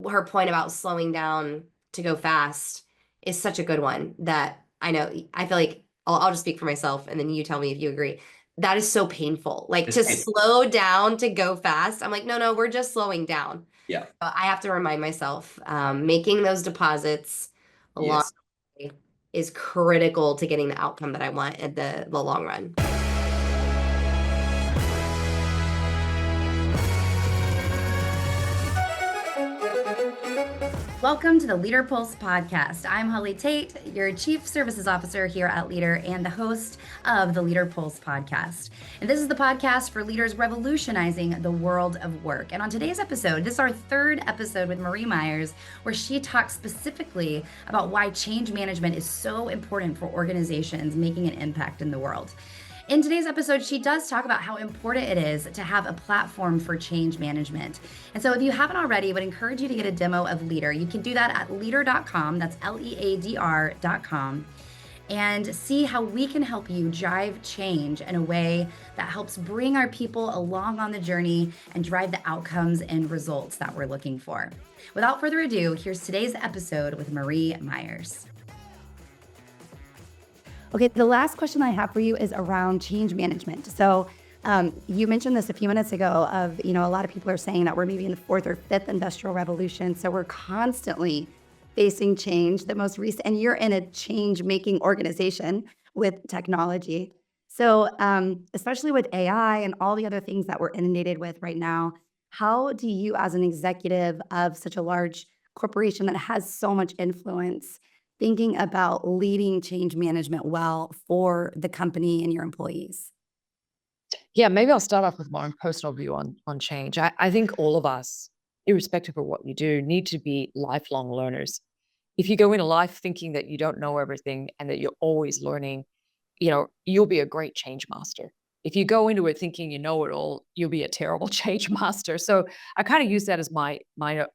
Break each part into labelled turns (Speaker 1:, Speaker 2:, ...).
Speaker 1: her point about slowing down to go fast is such a good one that I know I feel like I'll just speak for myself and then you tell me if you agree. That is so painful. Like to slow down to go fast. I'm like, no, we're just slowing down.
Speaker 2: Yeah.
Speaker 1: I have to remind myself, making those deposits along
Speaker 2: Yes.
Speaker 1: the way is critical to getting the outcome that I want at the long run. Welcome to the Leader Pulse podcast. I'm Holly Tate, your Chief Services Officer here at Leader and the host of the Leader Pulse podcast. And this is the podcast for leaders revolutionizing the world of work. And on today's episode, this is our third episode with Marie Myers, where she talks specifically about why change management is so important for organizations making an impact in the world. In today's episode, she does talk about how important it is to have a platform for change management. And so if you haven't already, I would encourage you to get a demo of Leader. You can do that at leader.com, that's leadr.com, and see how we can help you drive change in a way that helps bring our people along on the journey and drive the outcomes and results that we're looking for. Without further ado, here's today's episode with Marie Myers. Okay, the last question I have for you is around change management. So you mentioned this a few minutes ago of, a lot of people are saying that we're maybe in the fourth or fifth industrial revolution. So we're constantly facing change. The most recent, and you're in a change-making organization with technology. So especially with AI and all the other things that we're inundated with right now, how do you as an executive of such a large corporation that has so much influence thinking about leading change management well for the company and your employees?
Speaker 3: Yeah, maybe I'll start off with my own personal view on change. I think all of us, irrespective of what you do, need to be lifelong learners. If you go into life thinking that you don't know everything and that you're always learning, you'll be a great change master. If you go into it thinking you know it all, you'll be a terrible change master. So I kind of use that as my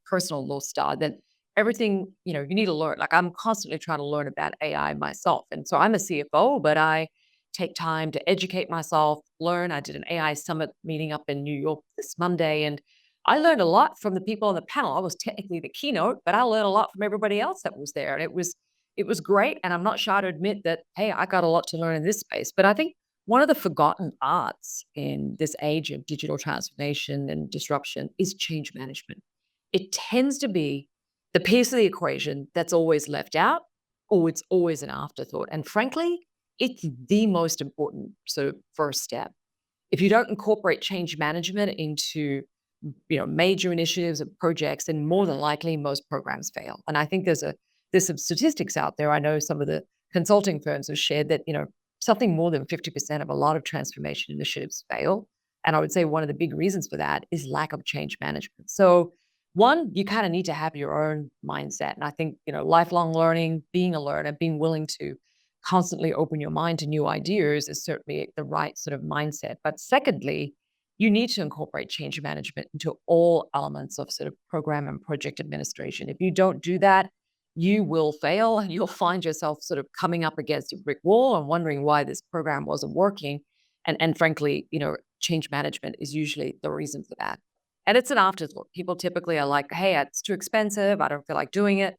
Speaker 3: personal North Star, that everything, you need to learn. Like I'm constantly trying to learn about AI myself. And so I'm a CFO, but I take time to educate myself, learn. I did an AI summit meeting up in New York this Monday, and I learned a lot from the people on the panel. I was technically the keynote, but I learned a lot from everybody else that was there. And it was great. And I'm not shy to admit that, hey, I got a lot to learn in this space. But I think one of the forgotten arts in this age of digital transformation and disruption is change management. It tends to be the piece of the equation that's always left out, or it's always an afterthought. And frankly, it's the most important sort of first step. If you don't incorporate change management into major initiatives and projects, then more than likely most programs fail. And I think there's some statistics out there. I know some of the consulting firms have shared that something more than 50% of a lot of transformation initiatives fail. And I would say one of the big reasons for that is lack of change management. So one, you kind of need to have your own mindset. And I think, lifelong learning, being a learner, being willing to constantly open your mind to new ideas is certainly the right sort of mindset. But secondly, you need to incorporate change management into all elements of sort of program and project administration. If you don't do that, you will fail and you'll find yourself sort of coming up against a brick wall and wondering why this program wasn't working. And frankly, change management is usually the reason for that. And it's an afterthought. People typically are like, hey, it's too expensive. I don't feel like doing it.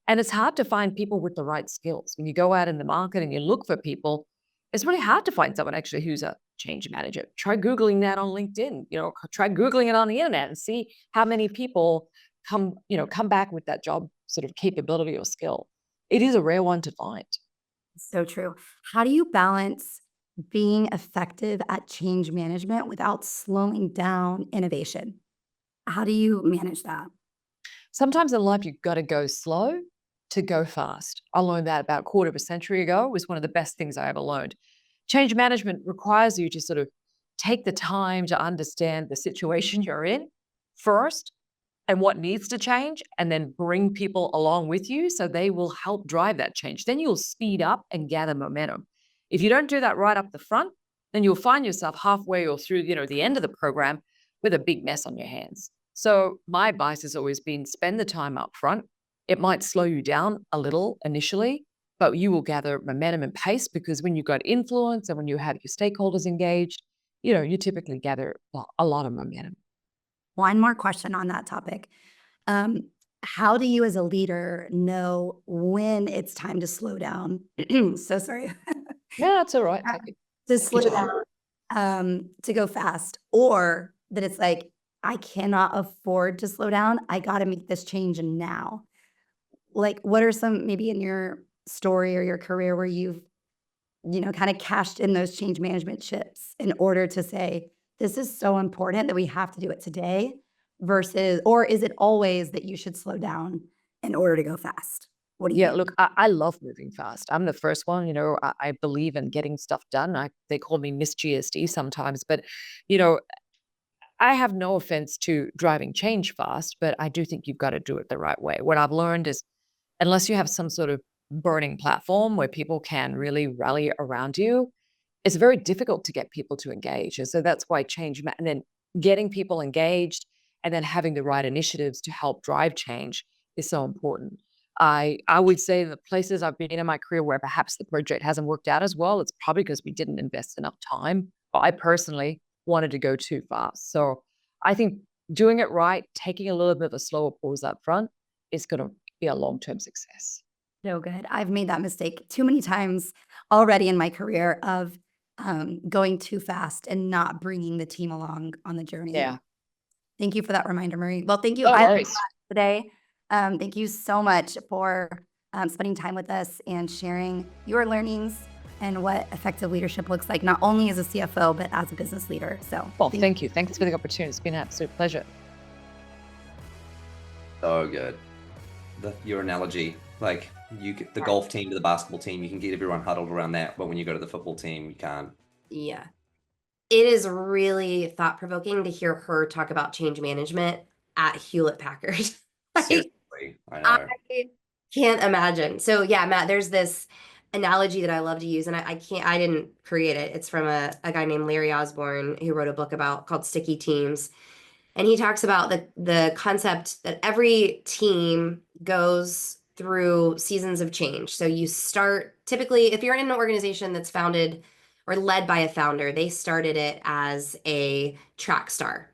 Speaker 3: And it's hard to find people with the right skills. When you go out in the market and you look for people, it's really hard to find someone actually who's a change manager. Try Googling that on LinkedIn, try Googling it on the internet and see how many people come back with that job sort of capability or skill. It is a rare one to find.
Speaker 1: So true. How do you balance being effective at change management without slowing down innovation? How do you manage that?
Speaker 3: Sometimes in life, you've got to go slow to go fast. I learned that about a quarter of a century ago. It was one of the best things I ever learned. Change management requires you to sort of take the time to understand the situation you're in first and what needs to change, and then bring people along with you so they will help drive that change. Then you'll speed up and gather momentum. If you don't do that right up the front, then you'll find yourself halfway or through, the end of the program with a big mess on your hands. So my advice has always been spend the time up front. It might slow you down a little initially, but you will gather momentum and pace, because when you've got influence and when you have your stakeholders engaged, you typically gather a lot of momentum.
Speaker 1: One more question on that topic. how do you as a leader know when it's time to slow down? So sorry.
Speaker 3: Yeah, that's all right. Thank you.
Speaker 1: To
Speaker 3: Take your
Speaker 1: slow
Speaker 3: time.
Speaker 1: down, to go fast, or that it's like, I cannot afford to slow down. I got to make this change now. Like, what are some maybe in your story or your career where you've, kind of cashed in those change management chips in order to say, this is so important that we have to do it today versus, or is it always that you should slow down in order to go fast? What do you
Speaker 3: Yeah,
Speaker 1: think?
Speaker 3: look, I love moving fast. I'm the first one, I believe in getting stuff done. They call me Miss GSD sometimes, but, you know, I have no offense to driving change fast, but I do think you've got to do it the right way. What I've learned is unless you have some sort of burning platform where people can really rally around you, it's very difficult to get people to engage. And so that's why and then getting people engaged and then having the right initiatives to help drive change is so important. I would say the places I've been in my career where perhaps the project hasn't worked out as well, it's probably because we didn't invest enough time. But I personally wanted to go too fast. So I think doing it right, taking a little bit of a slower pause up front is going to be a long-term success.
Speaker 1: So good. I've made that mistake too many times already in my career of going too fast and not bringing the team along on the journey.
Speaker 3: Yeah.
Speaker 1: Thank you for that reminder, Marie. Well, thank you.
Speaker 3: No
Speaker 1: I learned a
Speaker 3: worries.
Speaker 1: lot today. Thank you so much for spending time with us and sharing your learnings and what effective leadership looks like, not only as a CFO, but as a business leader. So,
Speaker 3: Well, thank you. Thanks for the opportunity. It's been an absolute pleasure.
Speaker 2: So good. Your analogy, like the golf team to the basketball team, you can get everyone huddled around that, but when you go to the football team, you can't.
Speaker 4: Yeah. It is really thought-provoking to hear her talk about change management at Hewlett Packard. Like,
Speaker 2: Seriously, I know.
Speaker 4: I can't imagine. So yeah, Matt, there's this analogy that I love to use, and I didn't create it. It's from a guy named Larry Osborne who wrote a book called Sticky Teams. And he talks about the concept that every team goes through seasons of change. So you start typically, if you're in an organization that's founded or led by a founder, they started it as a track star.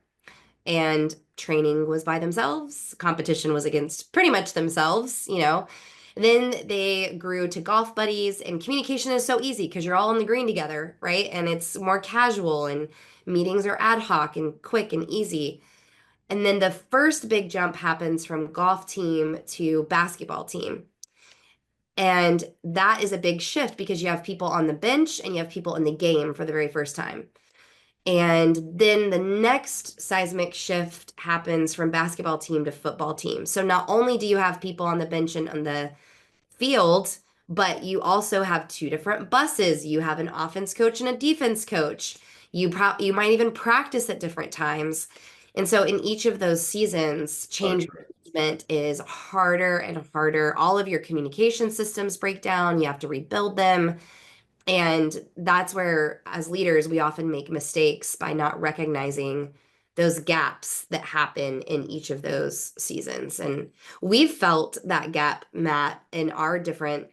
Speaker 4: And training was by themselves, competition was against pretty much themselves, you know. Then they grew to golf buddies, and communication is so easy because you're all on the green together, right? And it's more casual, and meetings are ad hoc and quick and easy. And then the first big jump happens from golf team to basketball team. And that is a big shift because you have people on the bench and you have people in the game for the very first time. And then the next seismic shift happens from basketball team to football team. So not only do you have people on the bench and on the field, but you also have two different buses. You have an offense coach and a defense coach. You might even practice at different times. And so in each of those seasons, change management is harder and harder. All of your communication systems break down. You have to rebuild them. And that's where, as leaders, we often make mistakes by not recognizing those gaps that happen in each of those seasons. And we've felt that gap, Matt, in our different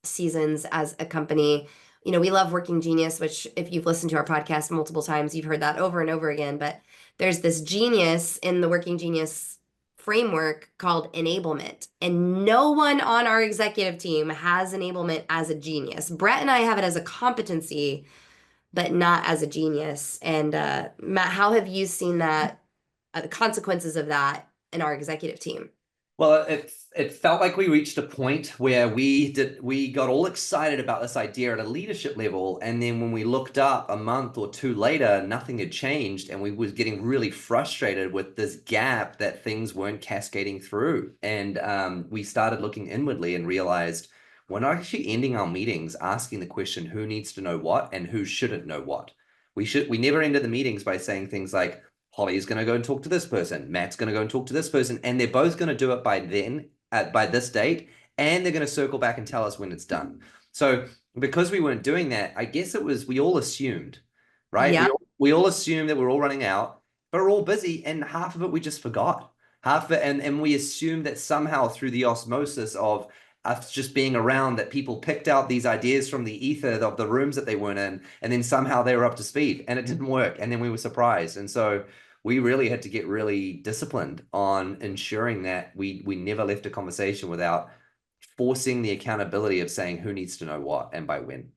Speaker 4: seasons as a company. You know, we love Working Genius, which if you've listened to our podcast multiple times, you've heard that over and over again. But there's this genius in the Working Genius framework called enablement. And no one on our executive team has enablement as a genius. Brett and I have it as a competency, but not as a genius. And Matt, how have you seen that, the consequences of that in our executive team?
Speaker 2: Well, it felt like we reached a point where we got all excited about this idea at a leadership level, and then when we looked up a month or two later, nothing had changed, and we was getting really frustrated with this gap that things weren't cascading through. And we started looking inwardly and realized we're not actually ending our meetings asking the question, who needs to know what and who shouldn't know what. We never ended the meetings by saying things like, Holly's going to go and talk to this person. Matt's going to go and talk to this person. And they're both going to do it by this date. And they're going to circle back and tell us when it's done. So because we weren't doing that, I guess we all assumed, right?
Speaker 4: Yeah.
Speaker 2: We all assumed that we're all running out, but we're all busy. And half of it we just forgot. Half of it, and we assumed that somehow through the osmosis of us just being around, that people picked out these ideas from the ether of the rooms that they weren't in, and then somehow they were up to speed, and it didn't work. And then we were surprised. And so we really had to get really disciplined on ensuring that we never left a conversation without forcing the accountability of saying who needs to know what and by when.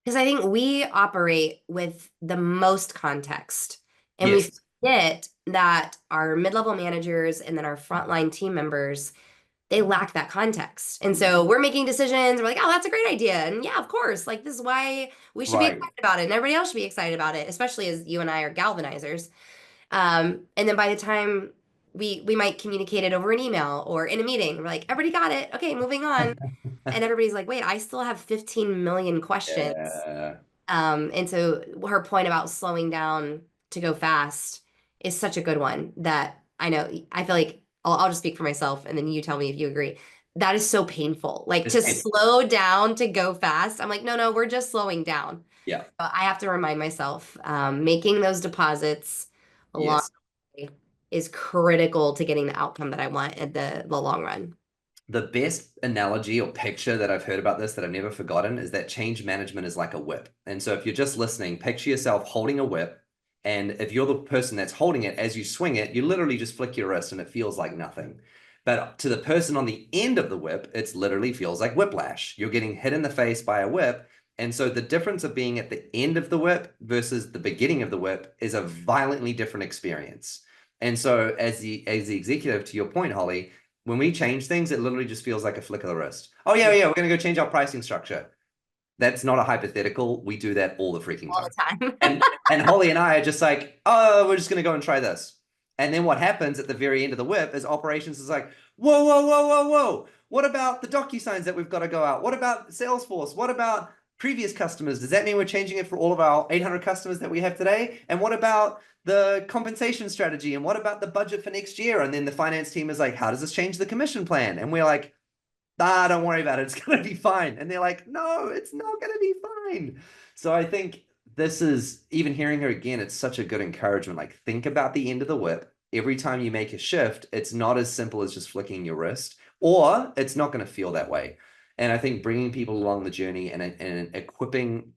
Speaker 4: Because I think we operate with the most context, and we
Speaker 2: Yes.
Speaker 4: forget that our mid-level managers and then our frontline team members, they lack that context. And so we're making decisions. We're like, oh, that's a great idea. And yeah, of course, like this is why we should be
Speaker 2: Right.
Speaker 4: excited about it. And everybody else should be excited about it, especially as you and I are galvanizers. And then by the time we might communicate it over an email or in a meeting, we're like, everybody got it. Okay, moving on. And everybody's like, wait, I still have 15 million questions.
Speaker 2: Yeah.
Speaker 4: And so her point about slowing down to go fast is such a good one that I know, I feel like I'll just speak for myself and then you tell me if you agree. That is so painful. Like
Speaker 2: It's
Speaker 4: to
Speaker 2: painful.
Speaker 4: slow down to go fast. I'm like, no, we're just slowing down.
Speaker 2: Yeah.
Speaker 4: I have to remind myself, making those deposits along
Speaker 2: Yes.
Speaker 4: the way is critical to getting the outcome that I want at the long run.
Speaker 2: The best analogy or picture that I've heard about this that I've never forgotten is that change management is like a whip. And so if you're just listening, picture yourself holding a whip. And if you're the person that's holding it, as you swing it, you literally just flick your wrist and it feels like nothing. But to the person on the end of the whip, it literally feels like whiplash. You're getting hit in the face by a whip. And so the difference of being at the end of the whip versus the beginning of the whip is a violently different experience. And so as the executive, to your point, Holly, when we change things, it literally just feels like a flick of the wrist. Oh, yeah, we're going to go change our pricing structure. That's not a hypothetical. We do that all the freaking
Speaker 4: All
Speaker 2: time.
Speaker 4: the time.
Speaker 2: And Holly and I are just like, oh, we're just going to go and try this. And then what happens at the very end of the whip is operations is like, whoa. What about the DocuSigns that we've got to go out? What about Salesforce? What about previous customers? Does that mean we're changing it for all of our 800 customers that we have today? And what about the compensation strategy? And what about the budget for next year? And then the finance team is like, how does this change the commission plan? And we're like, don't worry about it. It's going to be fine. And they're like, no, it's not going to be fine. So I think this is, even hearing her again, it's such a good encouragement. Like, think about the end of the whip. Every time you make a shift, it's not as simple as just flicking your wrist, or it's not going to feel that way. And I think bringing people along the journey and equipping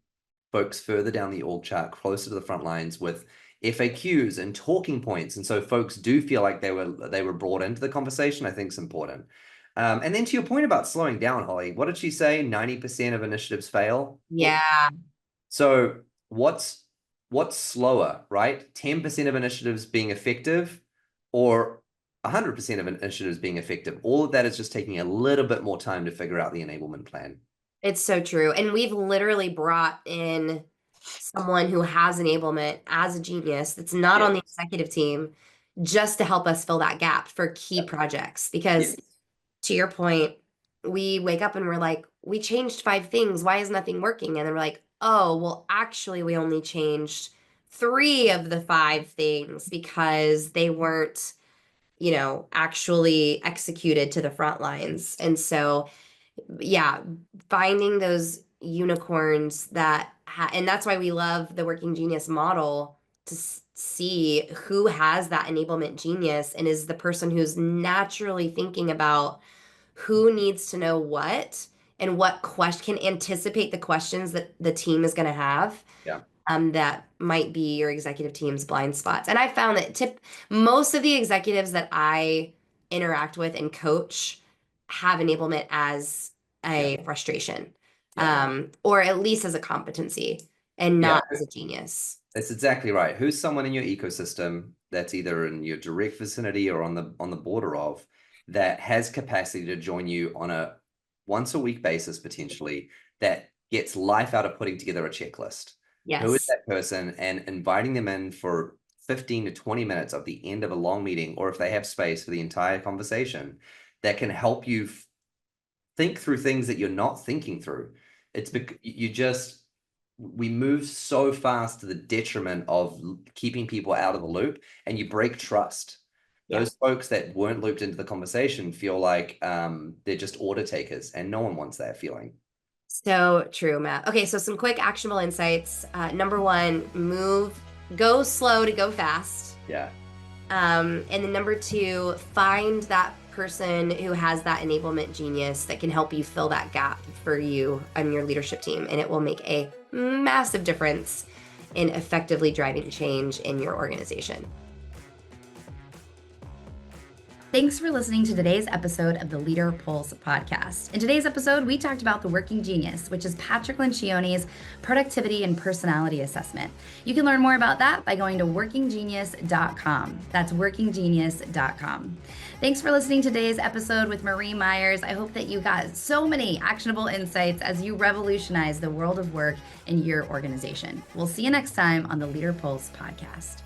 Speaker 2: folks further down the org chart, closer to the front lines with FAQs and talking points. And so folks do feel like they were brought into the conversation, I think is important. And then to your point about slowing down, Holly, what did she say? 90% of initiatives fail.
Speaker 4: Yeah.
Speaker 2: So what's slower, right? 10% of initiatives being effective or 100% of initiatives being effective. All of that is just taking a little bit more time to figure out the enablement plan.
Speaker 4: It's so true. And we've literally brought in someone who has enablement as a genius that's not on the executive team just to help us fill that gap for key projects. Because to your point, we wake up and we're like, we changed 5 things. Why is nothing working? And then we're like, oh, well, actually, we only changed 3 of the 5 things because they weren't, actually executed to the front lines. And so, yeah, finding those unicorns and that's why we love the working genius model to see who has that enablement genius and is the person who's naturally thinking about who needs to know what and what question can anticipate the questions that the team is going to have.
Speaker 2: Yeah.
Speaker 4: That might be your executive team's blind spots. And I found that most of the executives that I interact with and coach have enablement as a frustration, or at least as a competency and not as a genius.
Speaker 2: That's exactly right. Who's someone in your ecosystem that's either in your direct vicinity or on the border of that has capacity to join you on a once a week basis, potentially, that gets life out of putting together a checklist?
Speaker 4: Yes.
Speaker 2: Who is that person? And inviting them in for 15 to 20 minutes of the end of a long meeting, or if they have space for the entire conversation, that can help you think through things that you're not thinking through. It's because we move so fast to the detriment of keeping people out of the loop, and you break trust. Those folks that weren't looped into the conversation feel like they're just order takers, and no one wants that feeling.
Speaker 4: So true, Matt. Okay, so some quick actionable insights. Number 1, go slow to go fast.
Speaker 2: Yeah.
Speaker 4: And then number 2, find that person who has that enablement genius that can help you fill that gap for you and your leadership team. And it will make a massive difference in effectively driving change in your organization.
Speaker 1: Thanks for listening to today's episode of the Leader Pulse podcast. In today's episode, we talked about the Working Genius, which is Patrick Lencioni's productivity and personality assessment. You can learn more about that by going to workinggenius.com. That's workinggenius.com. Thanks for listening to today's episode with Marie Myers. I hope that you got so many actionable insights as you revolutionize the world of work in your organization. We'll see you next time on the Leader Pulse podcast.